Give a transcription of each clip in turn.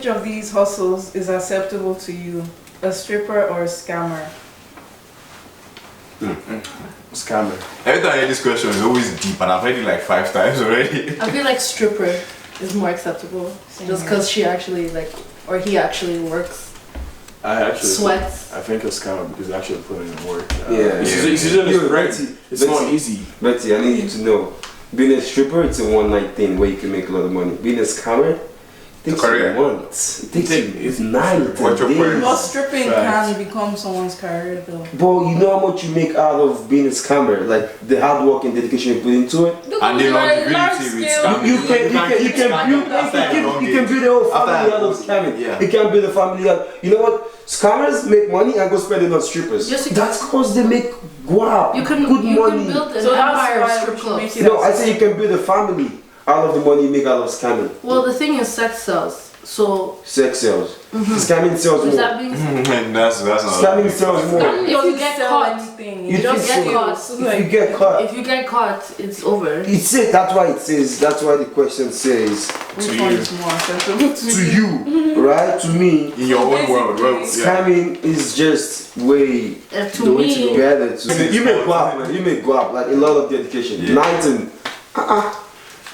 of these hustles is acceptable to you? A stripper or a scammer? Scammer. Every time I hear this question, it's always deep, and I've heard it like 5 times already. I feel like stripper is more acceptable, just because she actually or he actually works, I actually sweats. I think a scammer because they actually put in work. Yeah. It's not easy. Betty, I need you to know. Being a stripper, it's a one-night thing where you can make a lot of money. Being a scammer, it takes you months. It takes you night What's your and point? days. But stripping can become someone's career though. But you know how much you make out of being a scammer, like the hard work and dedication you put into it. And the longevity with scamming. You can build a whole family out of scamming. Yeah. You can build a family out. You know what? Scammers make money and go spend it on strippers. Yes, you That's cause they make guap, You can good you money. can build an So that's empire of why strip we should clubs. make it No, I say you can build a family out of the money you make out of scamming. Well, the thing is, sex sells. So Sex sells. Scamming sells is more. that being That's not. Scamming sells more. if you get caught, You don't think get so? caught. If you get caught, If you get caught, it's over. it says that's why it says. That's why the question says Which one is more acceptable to to you? you, right? To me, In your own world, well, yeah. scamming is just way To the way to me, go better. You make guap, man. You make guap like a lot of dedication. Yeah. Night and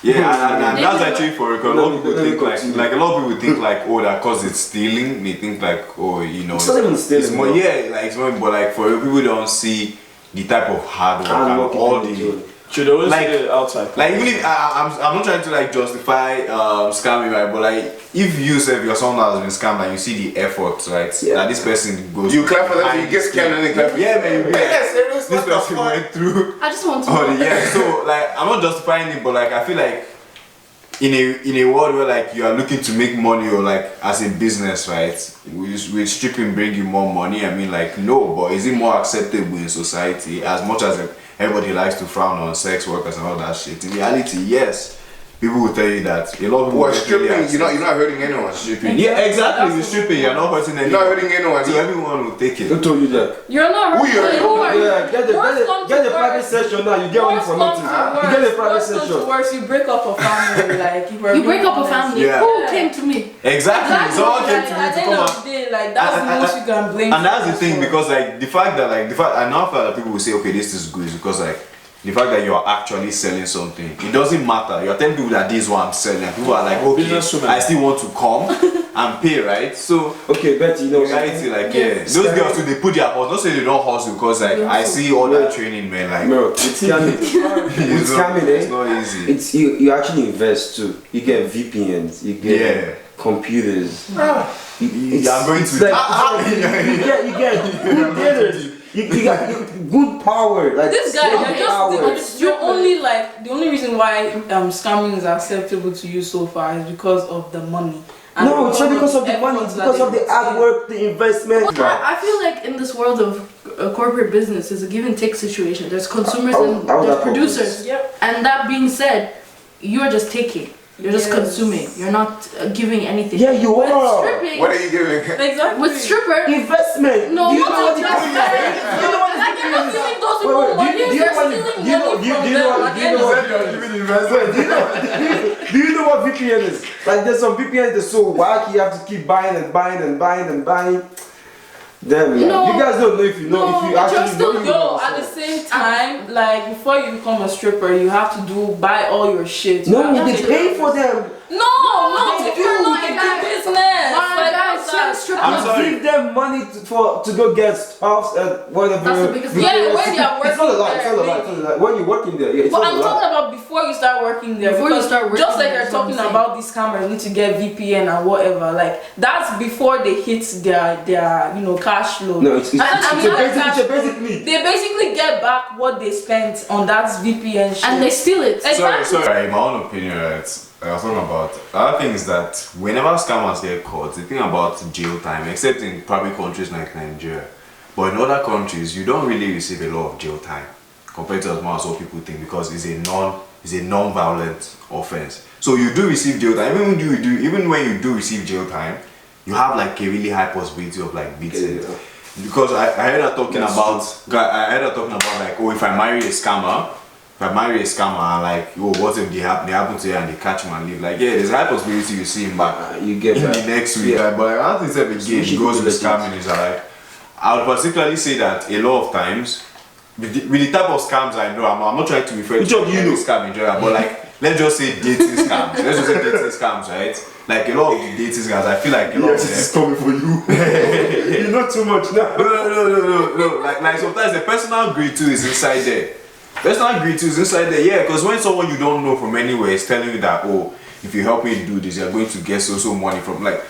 Yeah, and that's actually for because a lot of people Let me think continue. like a lot of people think like, oh, that cause it's stealing. They think like, oh, you know, It's not even stealing, it's more, bro. yeah, like it's more, but like for people don't see the type of hard work Hard and work all you do. the. Should always Like- see the outside. Like even if I'm not trying to like justify scamming, right? But like if you say you're someone that has been scammed and you see the effort, right? Yeah. That this person goes. You clap for that, behind you get the scammed and they clap for you. Yeah, man. Yeah. Yes, This person went through. I just want to. Oh yeah, so like I'm not justifying it, but like I feel like in a world where like you are looking to make money or like as a business, right? Will stripping bring you more money? I mean, like no, but is it more acceptable in society as much as everybody likes to frown on sex workers and all that shit? In reality, yes. People will tell you that a lot of people. What, stripping? definitely You're accept not hurting anyone. stripping. Yeah, exactly. You're stripping. You're not hurting You're anyone. not hurting anyone. So everyone will take it. Who told you that? You're not Who you are? Who are you? Yeah, get the private session now. You get money from nothing. You get the private session. Worse, you break up a family. Like You break up a family. Yeah. Who came to me? Exactly. Someone came to me At to the come end out. of the day, like that's the most you can blame. And that's the for. thing because like the fact I know that people will say okay this is good is because like the fact that you are actually selling something, it doesn't matter. You're telling people that this is what I'm selling. And people are like, okay, Businesswoman. I still want to come and pay, right? So Okay, Betty, you know reality, like yeah, those girls too, they put their hustle. Don't say they don't hustle because like I see all that training, man. Like Bro, with scamming, with scamming, it's not easy. it's you actually invest too. You get VPNs, you get Yeah. computers. I'm going it's to. like, you get good daters. You got good power. Like This guy, good you're only like the only reason why scamming is acceptable to you so far is because of the money. And No, it's not because of the money. It's because of the hard work, the investment. I feel like in this world of corporate business, it's a give and take situation. There's consumers and How there's that producers. Yep. And that being said, you're just taking. You're just Yes. consuming. You're not giving anything. Yeah, you With are. stripping, What are you giving? Exactly. with stripper, Investment. no, Do you what know what is the that? Do you know what the Like, you're not giving those Wait, people wait, money, do you you're know what- stealing do you know- money do you- from do you know them what- at do the you end know of what- the day. Do you know what VPN is? Like there's some VPN that's so wacky you have to keep buying and buying and buying and buying. Damn, man. No. You guys don't know if you know No, if you but you're actually still know. you Yo, know at the yourself. same time, like before you become a stripper, you have to buy all your shit. You No, have they to- pay for them. No, They if do, you're not they in do. that business. My Like, guys, what's some that? strippers. I'm sorry. Give them money to go get stuffs and whatever. That's the biggest- Yeah, Because when they are it's not a working lie. It's not a there, lie. It's not a lie. When you're working there, yeah, it's But not I'm a lie. talking about before you start working there. Before you because start working just like there, you're that's what I'm talking saying. about these cameras need to get VPN and whatever. Like that's before they hit their cash flow. No, it's And a that basic cash flow, basic need. They basically get back what they spent on that VPN shit. And they steal it. Sorry, in my own opinion, right, I was talking about other things that whenever scammers get caught, the thing about jail time, except in probably countries like Nigeria, but in other countries, you don't really receive a lot of jail time compared to as much as what people think because it's a non-violent offense. So you do receive jail time. Even when you do receive jail time, you have like a really high possibility of like beating it. Yeah. Because I heard her talking about like, oh, if I marry a scammer, if I marry a scammer, like, oh, what if they happen to you and they catch him and leave? Like, yeah, there's a high possibility you see him back You get in that. the next week. Yeah. Like, but I don't think that again Especially goes with with scamming is like, I would particularly say that a lot of times, with the type of scams I know, I'm not trying to refer Which to one do you every know? scam in general, but like, let's just say dating scams. Let's just say dating scams, right? Like a lot of the dating scams, I feel like a lot Yes, of it is them. coming for you. You know too much now. No. Like sometimes the personal greed too is inside there. Personal greed too is inside there, yeah. Because when someone you don't know from anywhere is telling you that, oh, if you help me do this, you're going to get so money from, like,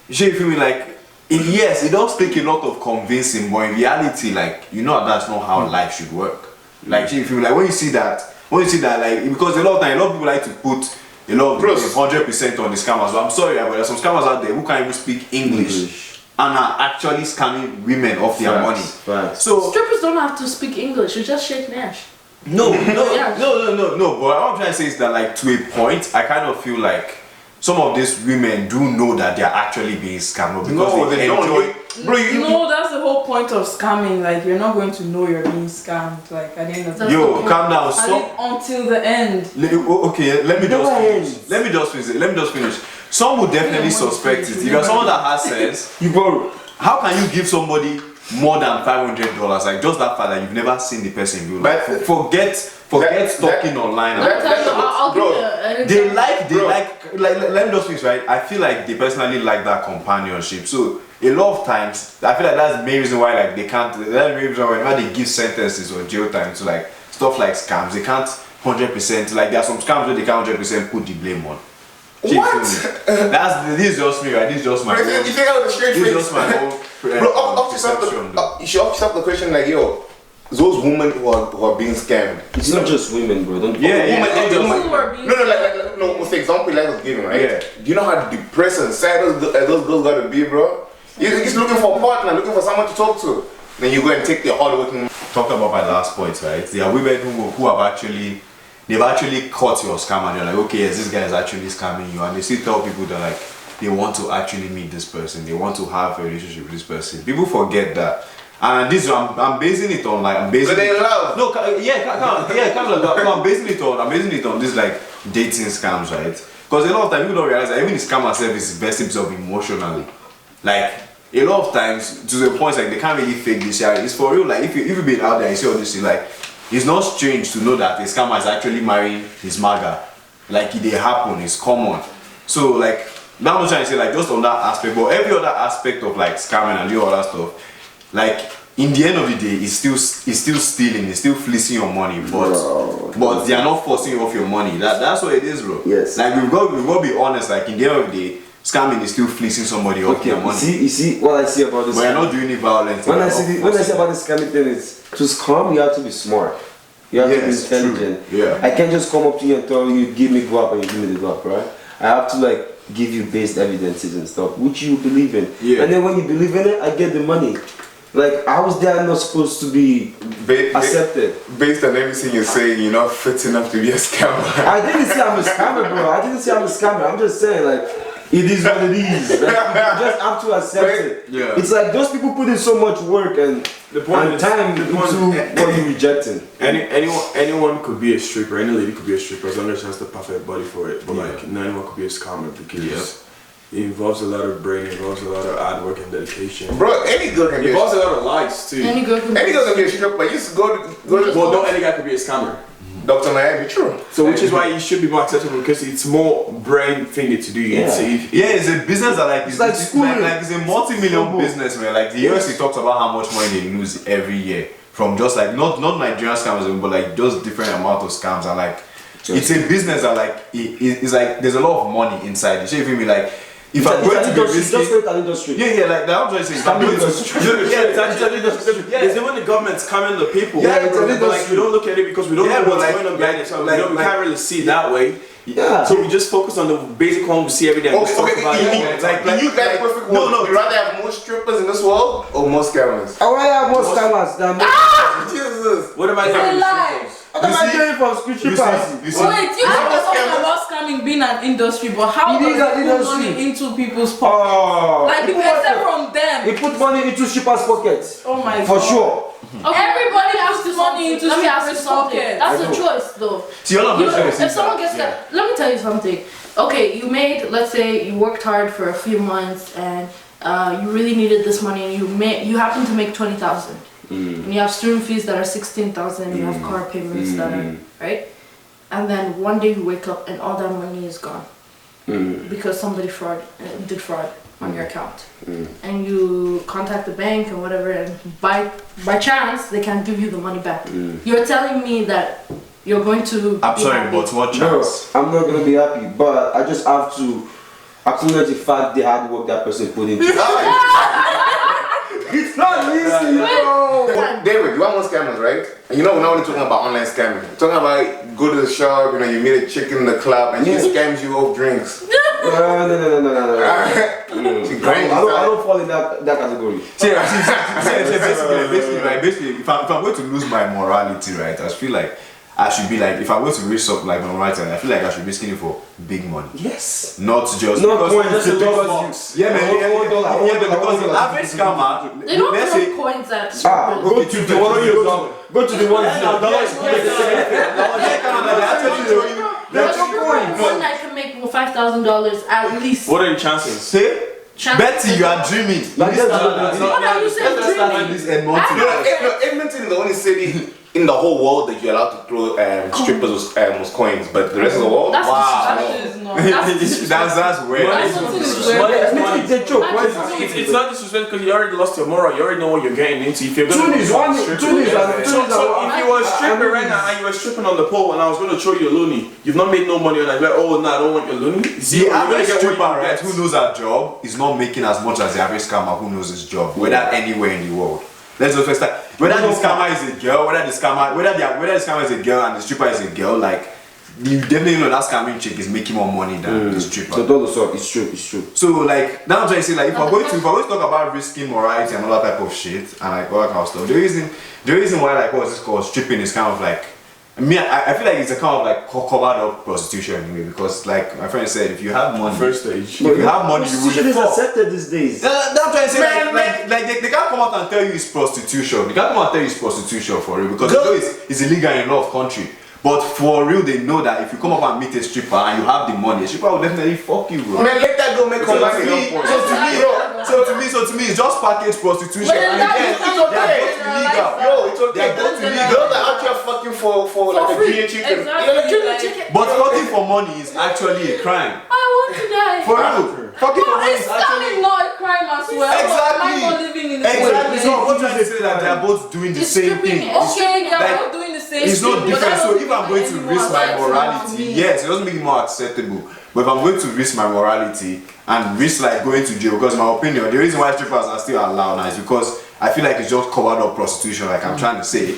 you feel me? Like, yes, it does take a lot of convincing, but in reality, like, you know that's not how life should work. Like, you feel me? Like when you see that, like, because a lot of people like to put a lot of 100% on the scammers. But I'm sorry, but there's some scammers out there who can't even speak English and are actually scamming women off their money. Facts. So Strippers don't have to speak English. You just shake Nash. no. Yeah. But what I'm trying to say is that, like, to a point, I kind of feel like some of these women do know that they're actually being scammed because No, they they don't. enjoy. Bro, No, that's the whole point of scamming. Like, you're not going to know you're being scammed. Like, at the end of the That's yo, the calm down. I Stop. think until the end. Okay, let me Never just finish. ends. Let me just finish. Some would definitely Yeah, suspect it. finish. If you're someone that has sense, You borrow. how can you give somebody more than $500? Like, just that fact that you've never seen the person in real life. But- Forget stalking online. I'll tell you, I'll give Bro, you an They example. like let me just finish, right? I feel like they personally like that companionship. So a lot of times, I feel like that's the main reason why, like, they can't. That's the main reason why whenever they give sentences or jail time to, like, stuff like scams, they can't 100%. Like, there are some scams where they can't 100% put the blame on. Do you feel me? This is just me, right? This is just my Bro, own. you think I was a straight This is face? just my own. Bro, up yourself perception, though. you should ask yourself the question like, yo, those women who are being scammed. It's not just women, bro. Don't Yeah, Women, yeah. women- People are being No, with the example like I was giving, right? Yeah. Do you know how depressed and sad those girls gotta be, bro? He's looking for a partner, looking for someone to talk to. Then you go and take the hard working. Talking about my last point, right? There are women who have actually, they've actually caught your scam and they're like, okay, yes, this guy is actually scamming you, and they still tell people that, like, they want to actually meet this person, they want to have a relationship with this person. People forget that, and this I'm basing it on, like, I'm basing. But they in love. No, I'm basing it on this, like, dating scams, right? Because a lot of times people don't realize that even the scammer self is investing himself emotionally. Like, a lot of times, to the point, like, they can't really fake this. Yeah, it's for real. Like, if you've been out there, you see all this thing, like, it's not strange to know that a scammer is actually marrying his maga. Like, it dey happen, it's common. So, like, now I'm trying to say, like, just on that aspect, but every other aspect of, like, scamming and all that stuff, like, in the end of the day, it's still stealing, it's still fleecing your money, but they are not forcing you off your money. That's what it is, bro. Yes. Like, we've got to be honest. Like, in the end of the day, scamming is still fleecing somebody off their money. You see what I see about this. But you're not doing it violently. When I see about this scamming thing is to scam, you have to be smart. You have to be Yes, true. intelligent. Yeah. I can't just come up to you and tell you, give me guap, and you give me the guap, right? I have to, like, give you based evidences and stuff, which you believe in. Yeah. And then when you believe in it, I get the money. Like, how is that not supposed to be accepted? Based on everything you're saying, you're not fit enough to be a scammer. I didn't say I'm a scammer, bro. I didn't say I'm a scammer. I'm just saying, like, it is what it is. Like, you just have to accept it. Yeah. It's like those people put in so much work and time into what you're rejecting. Anyone could be a stripper. Any lady could be a stripper as long as she has the perfect body for it. But like, not anyone could be a scammer because it involves a lot of brain, it involves a lot of hard work and dedication. Bro, any girl can It be a involves a lot of lies too. Any girl can any girl can be a stripper, but you just go to Well, don't any guy could be a scammer. Dr. Miami, true. So which is why it should be more acceptable because it's more brain thingy to do. It's It's a business that, like, it's like like schooling. it's a multi-million School. business, man. Like, the US talks about how much money they lose every year from just, like, not Nigerian scams, but like just different amount of scams, and like it's a business that, like, it's like there's a lot of money inside it. So you feel me? Like, if I'm going to be risky, just look at industry. yeah, like that. I'm trying to say, if I'm going to, It's even the government's scamming the people. Yeah, it's but an like we don't look at it because we don't Yeah, know but what's like- going on behind it. So like- we can't really see it that way. Yeah. So we just focus on the basic one we see every day. and just talk about it. in you guys perfect world, no. you rather have more strippers in this world or more scammers? I want to have more scammers than more. Jesus. What am I It's a doing? lie. What am I doing from scripture party? you see, Wait, you guys are talking about scamming being an industry, but how It does is an it put industry. money into people's pockets? Oh. Like, people except from them. He put money into shippers' pockets. Oh my For god. sure. Everybody has to money money into Let me ask you strippers' something. pockets. That's I a know. choice, though. See, all I'm You know, saying is if someone that- gets let me tell you something. Okay, you made, let's say you worked hard for a few months and you really needed this money and you happen to make 20,000. And you have student fees that are 16,000, you have car payments that are, right? And then one day you wake up and all that money is gone. Because somebody did fraud on your account. And you contact the bank and whatever, and by chance they can't give you the money back. You're telling me that you're going to I'm be sorry, happy. but what No, chance? I'm not gonna be happy, but I just have to acknowledge the fact the hard work that person put into it. It's not easy, bro. David, you want more scammers, right? And you know, we're not only talking about online scamming. We're talking about go to the shop, you know, you meet a chick in the club and she scams you off drinks. No. She I grinds don't fall in that category. Basically, if I'm going to lose my morality, right, I feel like I should be like, if I'm going to risk up like my morality, I feel like I should be skinny for big money. Yes. Not just Not because, coins, just because a yeah, man, $1, because the $1. average scammer, They don't let's throw say, coins at Go to the one. One night can make $5,000 at least. What are your chances? say, Betty, you are dreaming. Like What are you saying? Dreaming? This Edmonton. Edmonton is the only city in the whole world that you're allowed to throw strippers with coins, but the rest of the world, That's Wow. That is not. That's weird. That's something is weird. It's not disrespect because you already lost your moral. You already know what you're getting into. If you're gonna Tunis, become one- a stripper, Tunis, so if you were a stripper right now and you were stripping on the pole and I was gonna throw you a loony, you've not made no money and I'm like, oh no, I don't want your loony. The You're gonna average get what stripper, you right, get. who knows her job, is not making as much as the average scammer who knows his job, whether anywhere in the world. Let's just start. Whether the scammer is a girl, whether the scammer is a girl and the stripper is a girl, like you definitely know that scamming chick is making more money than the stripper. So don't look, it's true. So like now I'm trying to say like if I'm going to talk about risking morality and all that type of shit and like all that kind of stuff, the reason why like what's this called stripping is kind of like I feel like it's a kind of like covered up prostitution anyway because like my friend said if you have money First stage. if you have money you Prostitution will is fuck. accepted these days. That's what I'm trying to say. Like they can't come out and tell you it's prostitution. They can't come out and tell you it's prostitution for real because they know it's illegal in a lot of country. But for real, they know that if you come up and meet a stripper and you have the money, a stripper will definitely fuck you, bro. man, let that go make her money. So to me, it's just package prostitution. But And that again, is they not are okay. both illegal. Yo, it's okay. They are both illegal. Girls are out here fucking for like a free. green chicken. Exactly. You know, Like- Chicken. But fucking for money is actually a crime. I want to die. For real, fucking for money It's is actually. scamming not a crime as well. Exactly. I'm not living in the Exactly. same So place. what I'm trying to say that they are both doing the It's same stripping thing. it. Okay, they're Like, all doing the same It's no thing, but different. that So doesn't if I'm going to make it risk more my acceptable morality, to me. yes, it doesn't make it more acceptable. But if I'm going to risk my morality and risk like going to jail, because in my opinion, the reason why strippers are still allowed now is because I feel like it's just covered up prostitution, like I'm trying to say.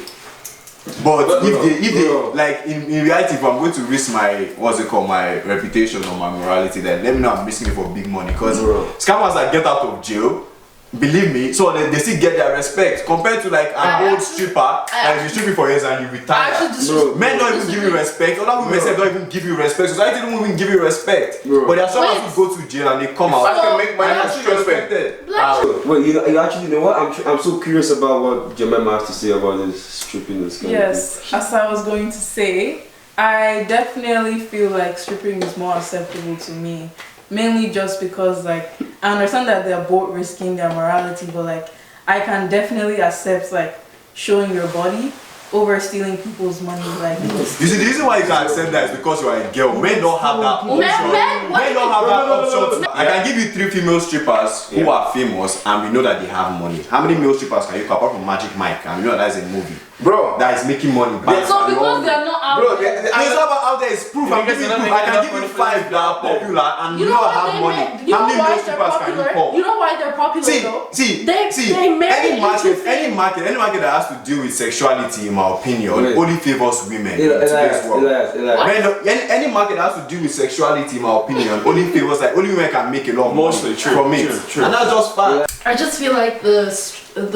But if they like in reality, if I'm going to risk my my reputation or my morality, then let me know I'm risking it for big money. Because scammers that get out of jail, believe me, so they still get their respect compared to like an old stripper and you stripping for years and you retire. Men don't even give you respect. Other women say don't even give you respect. Society don't even give you respect. But there are some who go to jail and they come out. I can make money They're and actually respected. Well, you actually know what? I'm so curious about what Jemima has to say about this stripping and stuff. Yes, as I was going to say, I definitely feel like stripping is more acceptable to me. Mainly just because like I understand that they're both risking their morality, but like I can definitely accept like showing your body over stealing people's money. Like You see, the reason why you can accept that is because you are a girl. Men don't have that option. Men don't have that option. I can give you 3 female strippers who are famous and we know that they have money. How many male strippers can you call apart from Magic Mike? And we know that is a movie. Bro, That is making money back. so because they're not out bro, there. It's not about out there, it's proof. I'm giving you proof. I can give you 5 that are popular and You you know know what have they money. make? You How know many why male they're strippers can you popular? call? You know why they're popular though? See, They marry any market into that has to deal with sexuality, in my opinion, Wait. only favors women in today's world. Men don't- any market that has to deal with sexuality, in my opinion, only favors like only women can make a lot of Mostly money true, from it, true. and that's just fact. I just feel like the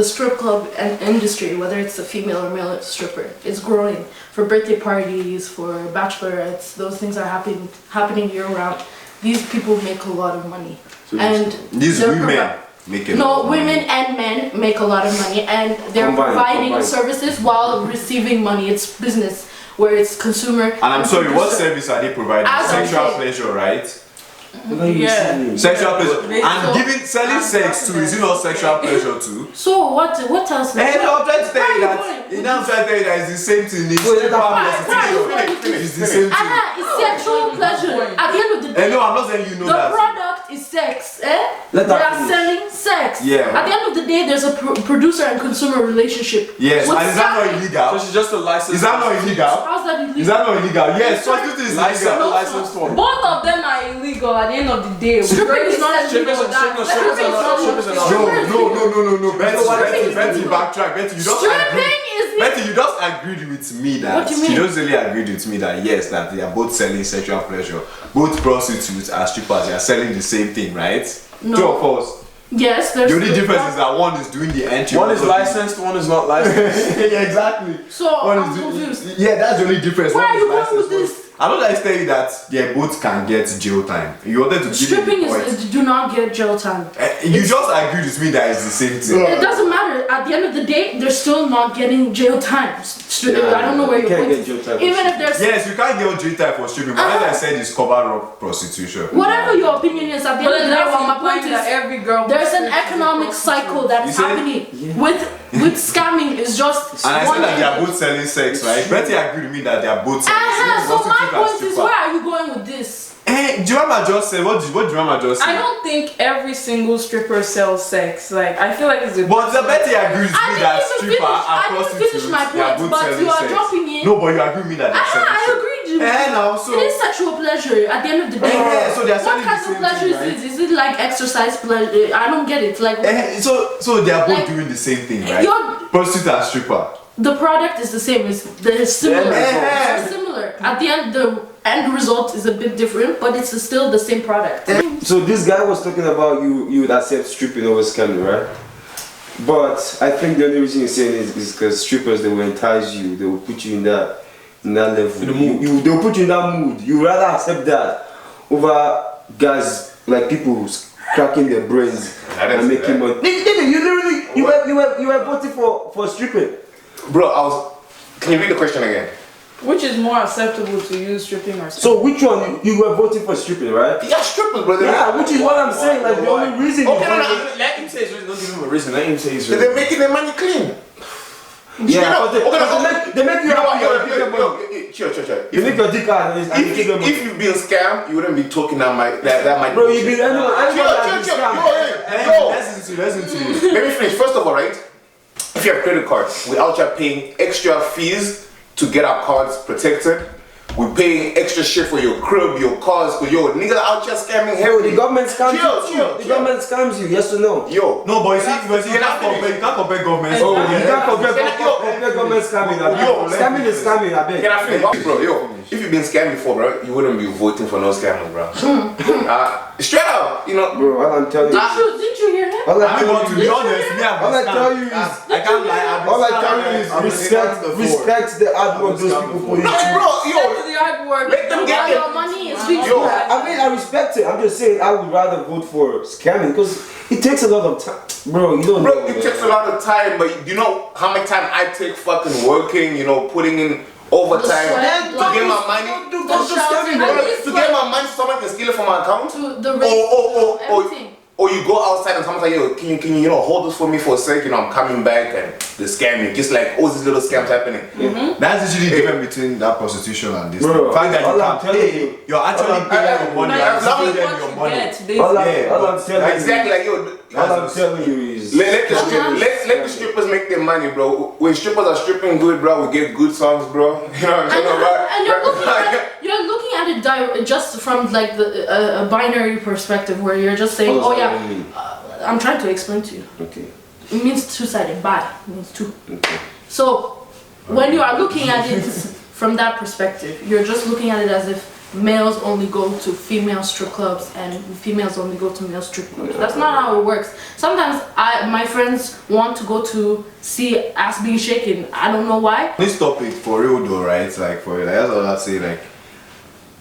strip club and industry, whether it's a female or male stripper, is growing. For birthday parties, for bachelorettes, those things are happening year round. These people make a lot of money, and These they're women, making. No, women and men make a lot of money, and they're providing services while receiving money. It's business where it's consumer. And I'm sorry, what service are they providing? Sexual pleasure, right? Yeah. Sexual pleasure. And selling sex too, is it not sexual pleasure too? So what else? And I'm trying to tell you that it's the same thing. It's the same thing. It's sexual pleasure. At the end of the day, no, I'm not saying you know that. The product is sex, eh? Let they that are selling sex. Yeah. At the end of the day, there's a producer and consumer relationship. Yes, and is that not illegal? So she's just a license. Is that not illegal? How's that illegal? Is that not illegal? Yes, prostitution is illegal. Licensed one. Both of them are illegal at the end of the day. Stripping is not illegal. No. Betty, backtrack. Betty, you don't agree. Betty, you just agreed with me that What do you mean? you just really agreed with me that yes, that they are both selling sexual pleasure. Both prostitutes and strippers, they are selling the same thing, right? No. True or false? Yes, there's The only difference is that one is doing the entry. One is licensed, one is not licensed. Yeah, exactly. So One I'm is confused. Yeah, that's the only difference. Where One are is you going licensed, with one- this? I don't like telling you that they both can get jail time. You wanted to give Stripping me the point. is do not get jail time. You just agreed with me that it's the same thing. It doesn't matter. At the end of the day, they're still not getting jail time. I don't know where you're Can't going. get jail time. Even if there's Yes, you can't get jail time for stripping, but as I said, it's cover up prostitution. whatever your opinion is, at the end of the day, well, my point that is every girl there's an economic cycle that's You said- happening with scamming. Is just And I one said that they are end. both selling sex, right? Betty agreed with me that they are both selling sex. So my Prostitute and point is, stripper. where are you going with this? Jemima just said, what Jemima just I said? don't think every single stripper sells sex. Like I feel like it's a But the Betty agrees with I me didn't that even stripper finish- I and didn't finish prostitutes, my they are point, both but selling you are sex. dropping in. No, but you agree with me that they are selling I sex. agreed. Now, so It is sexual pleasure at the end of the day. so they are What selling kind the of same pleasure thing, right? is it? Is it like exercise pleasure? I don't get it. Like so they are both Like, doing the same thing, right? you're- Prostitute and stripper. the product is the same. They're similar. Yeah. They're similar. At the end, the end result is a bit different, but it's still the same product. So this guy was talking about you would accept stripping over scamming, right? But I think the only reason he's saying is because strippers, they will entice you, they will put you in that level. They will put you in that mood. You rather accept that over guys like people who's cracking their brains and making money. Nigga, you literally you were voting for stripping. Bro, can you read the question again? which is more acceptable to use stripping or So which one you were voting for stripping, right? Yeah, strippers, brother. Yeah, which is what I'm saying. Like the only reason. Okay, no, Let him say his reason. Don't give him a reason. Let him say his reason. They're making their money clean. Yeah, but they make you You know happy. what? Chill. You make your dick out and you give them. If you've been scammed, you wouldn't be talking that might. Bro, you been anyone that Chill. scammed. Listen to you. Let me finish. First of all, right? If you have credit cards, we're out here paying extra fees to get our cards protected. We're paying extra shit for your crib, your cars, because yo, niggas out here scamming Bro, heavily. the government scams you. Chill. The government scams you. Yes or no? Yo. No, but you can't compare government. Oh, you can't compare Yo. government scamming. Yo. Scamming is scamming. I Can beg. I finish? Bro, yo, if you've been scammed before, bro, you wouldn't be voting for no scammers, bro. Straight up, you know. Bro, all I'm telling you. Didn't you hear him? All I I mean, but tell to you. be honest, me, All I tell you is. I can't lie. All I tell you is respect the hard work those people put No, in. bro, yo, to the hard work. let them get Your their. money is being Yo. I mean, I respect it. I'm just saying I would rather vote for scamming because it takes a lot of time. Bro, you don't know. Bro, it takes a lot of time, but you know how much time I take fucking working, you know, putting in overtime sweat, to blood. get my money. Don't do scamming, At bro. least To get my money, someone can steal it from my account. to the risk, everything. Or you go outside and someone's like, yo, can you know, hold this for me for a sec? You know, I'm coming back and they scam you. Just like all these little scams happening. That's usually different between that prostitution and this. Bro, The fact that you all I'm can't telling pay, you- you're actually paying your money. Like, You're as long giving as them your money. All I'm telling you. Exactly, like, yo, All I'm telling you is. let the strippers make their money, bro. When strippers are stripping good, bro, we get good songs, bro. You know what I'm saying, bro? And you're looking at it just from like a binary perspective where you're just saying, oh yeah, I'm trying to explain to you. Okay. It means two-sided. Bi means two. So when you are looking at it from that perspective, you're just looking at it as if males only go to female strip clubs and females only go to male strip clubs. That's not how it works. Sometimes my friends want to go to see ass being shaken. I don't know why. This topic for real though, right? Like for real, that's what I say. Like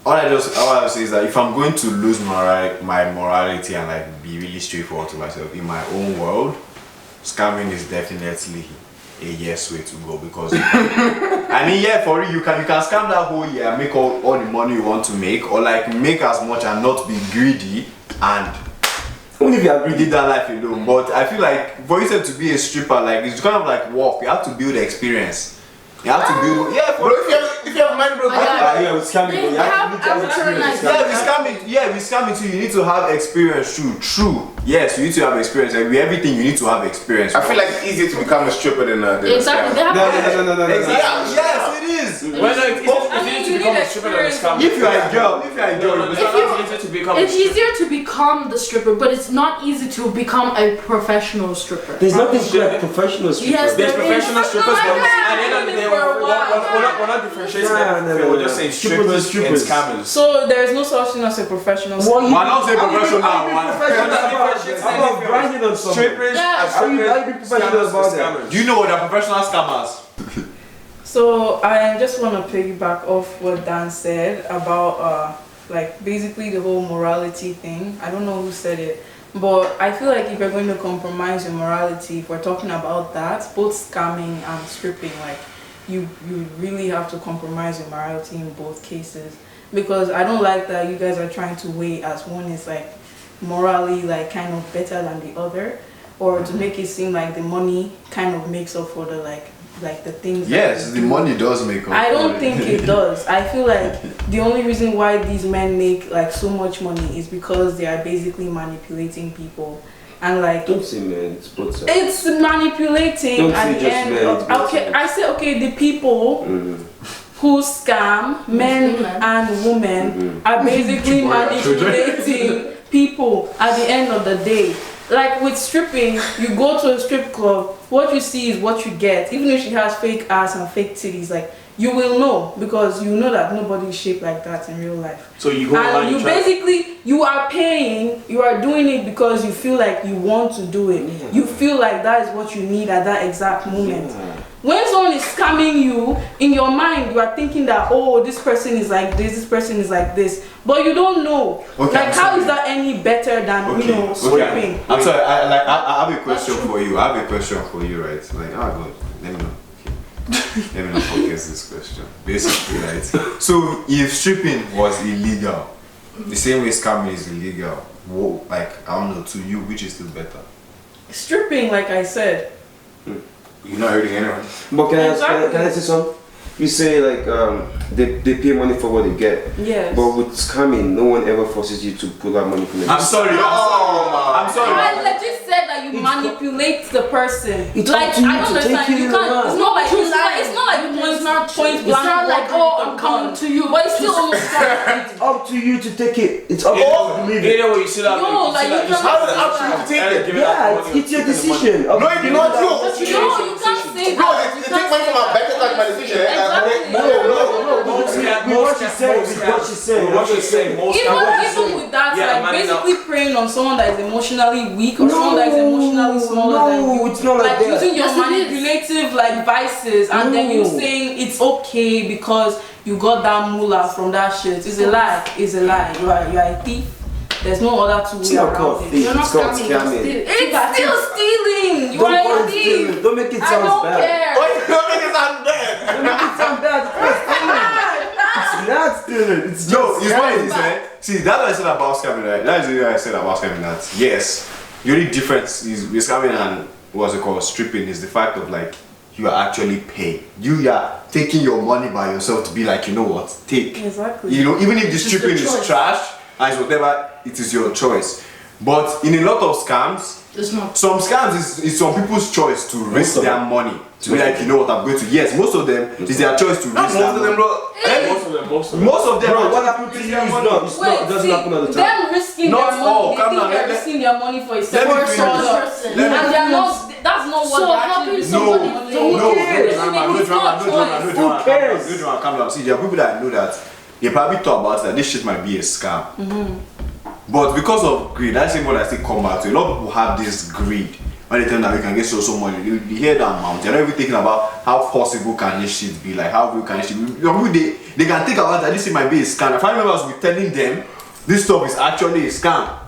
all I say is that if I'm going to lose my morality and like be really straightforward to myself in my own world, scamming is definitely a yes way to go because I mean yeah, for real, you can scam that whole year and make all the money you want to make, or like make as much and not be greedy and Only if you agree. live that life alone. But I feel like for yourself to be a stripper, like it's kind of like work. You have to build the experience. You have to build Bro, if you have mind, bro, Yeah, with scamming, They you have have to experience. advertising. we scamming too. You need to have experience. True. Yes, you need to have experience. Like with everything, you need to have experience. I feel like it's easier to become a stripper than a Exactly. They scammer. have No. Exactly. Yes, it is. Well, no, it's I easier mean, to you become need a stripper than a experience. scammer. If you are a girl, No, it's If not you- easier to become a It's stripper. easier to become the stripper, but it's not easy to become a professional stripper. There's nothing like professional stripper. Yes, There's there professional is. strippers, but Yeah, at the end of the day, we're not differentiating No, them. We're just saying Strippers strippers is and strippers. scammers. So there's no such thing as a professional. Well, Why not say professional? About grinding on something. Strippers Yeah. and How you strippers, be professional scammers about and that? scammers. Do you know what are professional scammers? So I just want to piggyback off what Dan said about like basically the whole morality thing. I don't know who said it, but I feel like if you're going to compromise your morality, if we're talking about that, both scamming and stripping, like you really have to compromise your morality in both cases, because I don't like that you guys are trying to weigh as one is like morally like kind of better than the other, or to make it seem like the money kind of makes up for the like the things that Yes, you the do. money does make up. I for don't think it does. I feel like the only reason why these men make like so much money is because they are basically manipulating people, and like Don't say man, it's both sides. it's manipulating Don't at say the just end. men, it's both Okay, sides. I say okay, the people Mhm. who scam men Women. and women are basically manipulating people at the end of the day. Like with stripping, you go to a strip club, what you see is what you get. Even if she has fake ass and fake titties, like you will know, because you know that nobody is shaped like that in real life. So you go online, And you try. basically, you are paying, you are doing it because you feel like you want to do it. Yeah. You feel like that is what you need at that exact moment. Yeah. When someone is scamming you, in your mind, you are thinking that, oh, this person is like this person is like this. But you don't know. Okay, Like, I'm how sorry. is that any better than, you know, stripping? I'm sorry. I have a question for you. I have a question for you, right? Like, God, let me know. Okay. Let me not forget this question. Basically, right? So, if stripping was illegal, the same way scamming is illegal, like I don't know, to you, which is still better? Stripping, like I said. You're not hurting anyone. But can Exactly. I say something? You say like they pay money for what they get. Yes. But with scamming, no one ever forces you to pull out money from them. I'm sorry. I'm sorry. I legit said that you manipulate the person. It's like up to you I don't to take understand. it You or can't. not. It's not like it's not like It's not true. point It's blank. not like, walk oh, with I'm a coming gun. to you. But it's still almost It's up to you to take it. It's up to you to believe it. Anyway, you see that? No, like, you can't- How is it up to you to take it? Yeah, it's your decision. No, it's not you. No, you can't say Bro, that. they take money from our bank account, my decision. Exactly. What she said. What she's saying, most Even with that, Yeah, like man, basically preying on someone that is emotionally weak or someone that is emotionally smaller than you. No, it's not like that. Using your Yes, it is. manipulative like vices and then you No. saying it's okay because you got that moolah from that shit. It's a lie. It's a lie. You are a thief. There's no other two It's way not around called it. thief. You're not It's called scamming, you're scamming. stealing. It's still stealing. You Don't are call a it thief. stealing. Don't make it I sound don't bad. care. Why you don't make it sound bad? Don't make it sound bad. It's not stealing. It's just No, it's what it scamming. is, eh? See, that's what I said about scamming, right? That is the way I said about scamming that, yes, the only difference is with scamming and what's it called, stripping, is the fact of like, you are actually paying. You are taking your money by yourself to be like, you know what, take. Exactly. You know, even if the It's stripping your is choice. trash, and it's whatever, it is your choice. But in a lot of scams, It's not. some scams is some people's choice to risk of their them. money. To be like, you know what, I'm going to. Yes, most of them, it's their choice to Not risk most their of them, money. bro. Most of them. Most of them, Bro, are what just happened to risk you their is money. not. It's not. It doesn't happen all the time. Them risking Not their all. money, they Calm think down. they're Let- risking their money for a let me separate finish. product. Let And me they're not, that's not what So they're helping actually somebody- doing. No, no It's drama, not no drama, no drama, no choice. drama. Who cares? No drama, calm down. See, there are people that know that they probably thought about that this shit might be a scam. But because of greed, that's what I still come back to. A lot of people have this greed when they tell them that we can get so money, they hear that amount. They're not even thinking about how possible can this shit be, like how real can this shit be. They can think about that this shit might be a scam. If I remember us telling them this stuff is actually a scam.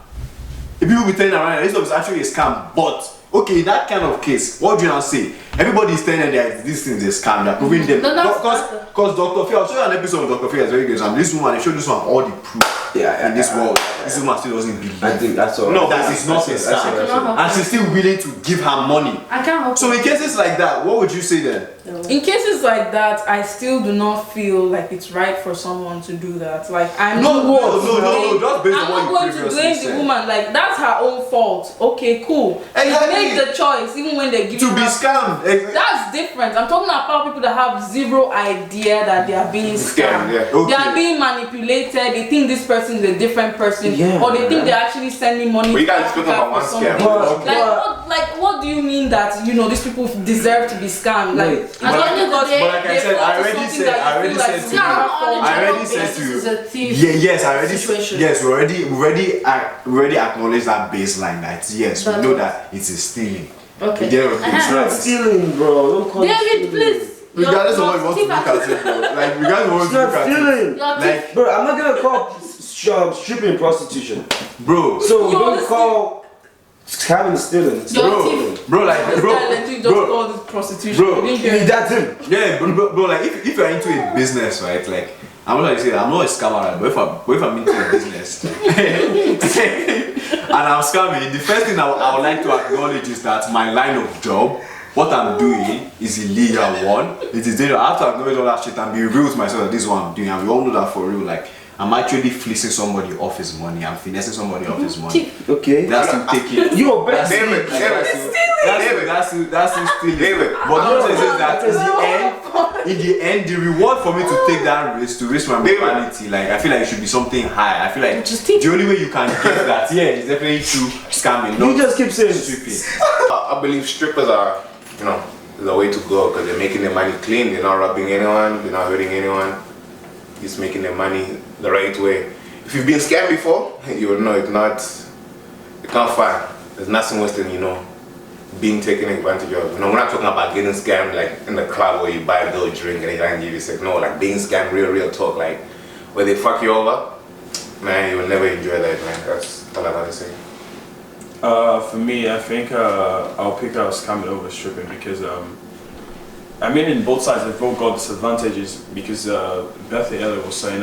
If people be telling around this stuff is actually a scam, but okay, in that kind of case, what do you now say? Everybody is telling them that this thing is a scam, they're proving them. Because Dr. Fear, I'll show you an episode of Dr. Fear, it's very good. And this woman, they showed this one all the proof in this world. This woman still doesn't believe. I think that's all. No, that is not a scam. And she's still willing to give her money. I can't help So in cases like that, what would you say then? In cases like that, I still do not feel like it's right for someone to do that. Like I'm not just based on what you going to previously blame said. the woman. Like that's her own fault. Okay, cool. Exactly. She made the choice, even when they give To her be scammed. That's different. I'm talking about people that have zero idea that they are being scammed. Yeah. Okay. They are being manipulated. They think this person is a different person, or they think they're actually sending money. But you guys speaking about one scam. What do you mean that these people deserve to be scammed? Like, Like I said, I already said to you. Yes, I already. Situation. Yes, we already acknowledged that baseline. That yes, we know that it is stealing. Okay. It's not stealing, bro. Don't call it David, stealing. please. Regardless of what you want to look at it, bro. Like regardless of what It's you not look at it. stealing. Like, Bro, I'm not gonna call stripping prostitution. bro. So Yo, don't listen. call scamming stealing. Bro, like, just call this prostitution. Bro, You didn't hear it. That's him. Yeah, bro, like if you're into a business, right? Like I'm not like say I'm not a scammer, right? But if I'm into a business and I'm scamming, the first thing I would like to acknowledge is that my line of job, what I'm doing is illegal. One, it is dangerous. I have to acknowledge all that shit and be real with myself that this is what I'm doing, and we all know that for real. Like I'm actually fleecing somebody off his money. I'm finessing somebody off his money. Okay. That's still taking. You're best. David, That's still stealing. David. But what I'm saying is that in the end, the reward for me to take that risk, to risk my morality, like I feel like it should be something high. I feel like the only way you can get that, is definitely through scamming. You just keep saying stripping. I believe strippers are, the way to go because they're making their money clean. They're not robbing anyone. They're not hurting anyone. Just making their money the right way. If you've been scammed before, you will know you can't find. There's nothing worse than, being taken advantage of. We're not talking about getting scammed like in the club where you buy a girl a drink and they try and give you sex. No, like being scammed, real talk, like where they fuck you over. Man, you will never enjoy that, man. That's all I gotta say. For me, I think I'll pick out scamming over stripping because in both sides they've both got disadvantages because Bethany Elliott was saying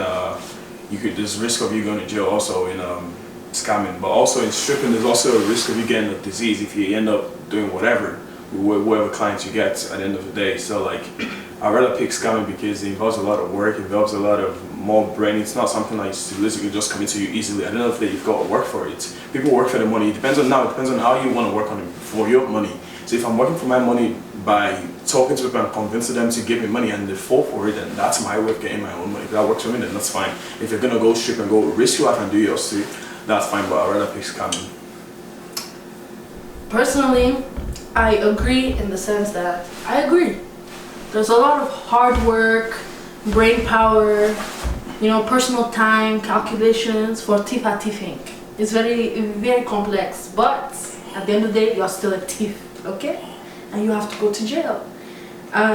there's risk of you going to jail also in scamming, but also in stripping there's also a risk of you getting a disease if you end up doing whatever clients you get at the end of the day. So like I'd rather pick scamming because it involves a lot of work, it involves a lot of more brain. It's not something like statistically just come into you easily. At the end of the day you've got to work for it. People work for the money. It depends on how you want to work on it for your money. So if I'm working for my money by talking to people and convincing them to give me money and they fall for it, then that's my way of getting my own money. If that works for me, then that's fine. If you're gonna go strip and go risk your life and do yours too, that's fine, but I'd rather pick scamming. Personally, I agree in the sense that I agree. There's a lot of hard work, brain power, personal time, calculations for thieving. It's very, very complex, but at the end of the day, you're still a thief, okay? And you have to go to jail.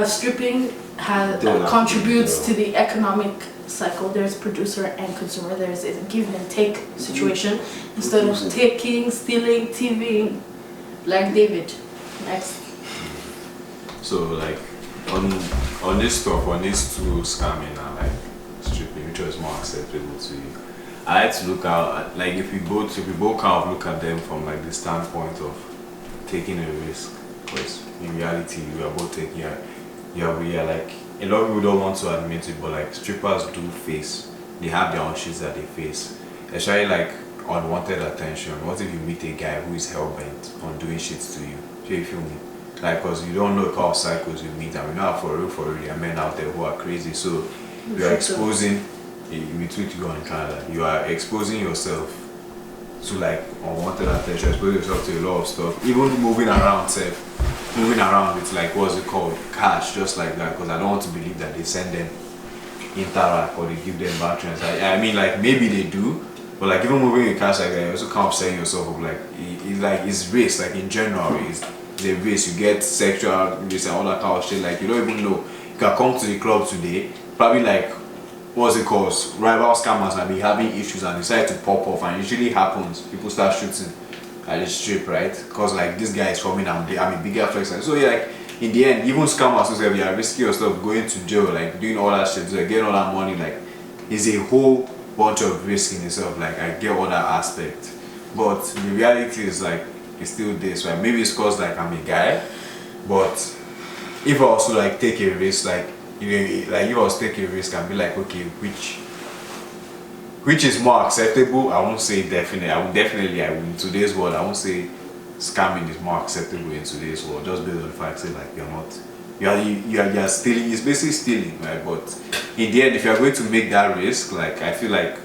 Stripping contributes to the economic cycle. There's producer and consumer. There's a give and take situation instead of taking, stealing, thieving, like David. Next. So like on this stuff, on these two scamming and like stripping, which was more acceptable to you? I like to look at like if we both kind of look at them from like the standpoint of taking a risk, because in reality we are both taking we are like a lot of people don't want to admit it, but like strippers they have their own shit that they face, especially like unwanted attention. What if you meet a guy who is hell-bent on doing shit to you? Do you feel me? Like, cause you don't know the kind of cycles you meet, and we know for real there are men out there who are crazy. So you are exposing, we tweet you in Canada, you are exposing yourself to like unwanted attention, exposing yourself to a lot of stuff, even moving around with like what's it called, cash, just like that. Because I don't want to believe that they send them interact or they give them batteries. I mean, like maybe they do, but like even moving in cash like that, you also kind of saying yourself of like it's risk. Like in general, the risk. You get sexual risk and all that kind of shit. Like you don't even know. You can come to the club today, probably like what's it called? Rival scammers might be having issues and decide to pop off, and it usually happens. People start shooting at the strip, right? Because like this guy is coming and I'm a bigger flex. So yeah, like in the end, even scammers who say you are risking yourself going to jail, like doing all that shit, so getting all that money, like is a whole bunch of risk in itself. Like I get all that aspect, but the reality is like it's still this, right? Maybe it's cause like I'm a guy, but if I also like take a risk, like you know, like if I was taking a risk and be like, okay, which is more acceptable? I won't say definitely. I would in today's world. I won't say scamming is more acceptable in today's world. Just based on the fact that like you're stealing. It's basically stealing, right? But in the end, if you're going to make that risk, like I feel like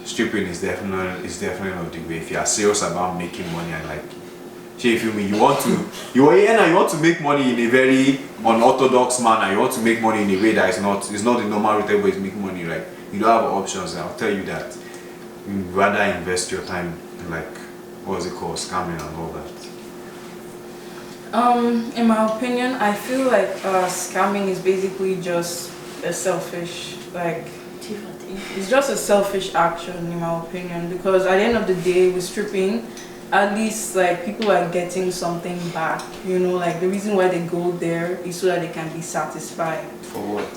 stripping is definitely not the way. If you are serious about making money and like, you feel me? You want to make money in a very unorthodox manner. You want to make money in a way that is not the normal retail way to make money. Like you don't have options. And I'll tell you that. You'd rather invest your time in like what's it called, scamming and all that. In my opinion, I feel like scamming is basically just a selfish, like, it's just a selfish action in my opinion, because at the end of the day with stripping, at least like people are getting something back, you know, like the reason why they go there is so that they can be satisfied. For what?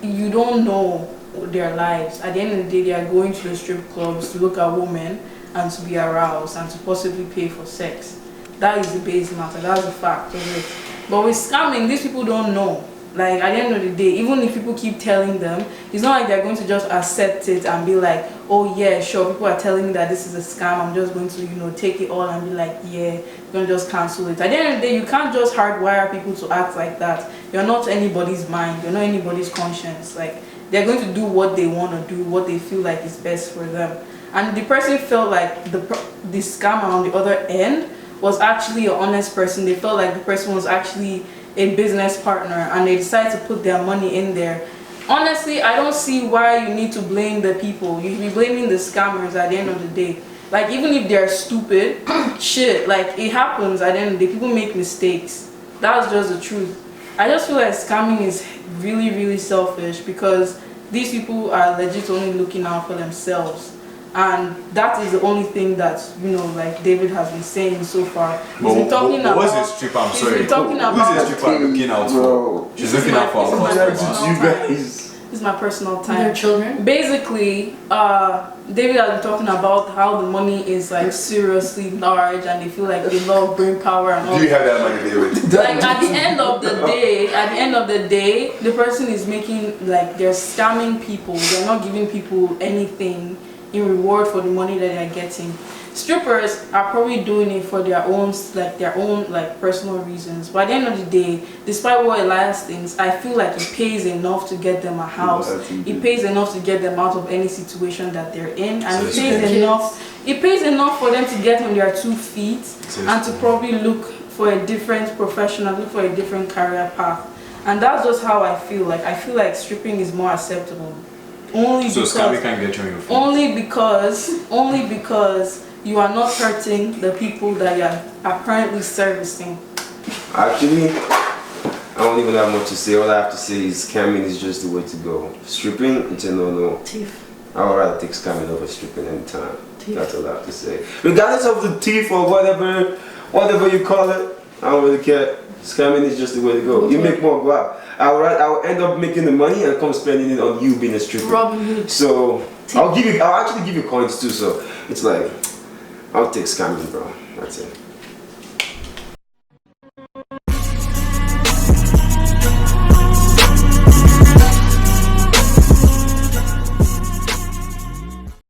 You don't know their lives. At the end of the day, they are going to the strip clubs to look at women and to be aroused and to possibly pay for sex. That is the base matter, that's the fact of it. But with scamming, these people don't know. Like at the end of the day, even if people keep telling them, it's not like they're going to just accept it and be like, oh yeah, sure, people are telling me that this is a scam, I'm just going to, you know, take it all and be like, yeah, you're going to just cancel it. At the end of the day, you can't just hardwire people to act like that. You're not anybody's mind, you're not anybody's conscience. Like they're going to do what they want to do, what they feel like is best for them. And the person felt like the scammer on the other end was actually an honest person. They felt like the person was actually a business partner and they decided to put their money in there. Honestly, I don't see why you need to blame the people. You should be blaming the scammers at the end of the day. Like even if they're stupid, shit, like it happens at the end of the day. People make mistakes. That's just the truth. I just feel like scamming is really, really selfish because these people are legit only looking out for themselves. And that is the only thing that, you know, like David has been saying so far. He's been talking about. What's his stripper? I'm sorry. He's been talking about. Who's his stripper looking out for? She's looking out for This is my personal time. Their children. Basically, David has been talking about how the money is like seriously large, and they feel like they love brain power and all. Do you have that money, David? Like at the end of the day, the person is making, like, they're scamming people. They're not giving people anything in reward for the money that they're getting. Strippers are probably doing it for their own personal reasons. But at the end of the day, despite what Elias thinks, I feel like it pays enough to get them a house. It pays enough to get them out of any situation that they're in, and it pays enough for them to get on their 2 feet and to probably look for a different professional, look for a different career path. And that's just how I feel. Like I feel like stripping is more acceptable. Only because you are not hurting the people that you are apparently servicing. Actually, I don't even have much to say. All I have to say is scamming is just the way to go. Stripping, it's a no-no. I would rather take scamming over stripping anytime. That's all I have to say. Regardless of the thief or whatever you call it, I don't really care. Scamming is just the way to go. You make more grab. I'll end up making the money and come spending it on you being a stripper. Robin Hood. So I'll actually give you coins too. So it's like, I'll take scamming, bro. That's it.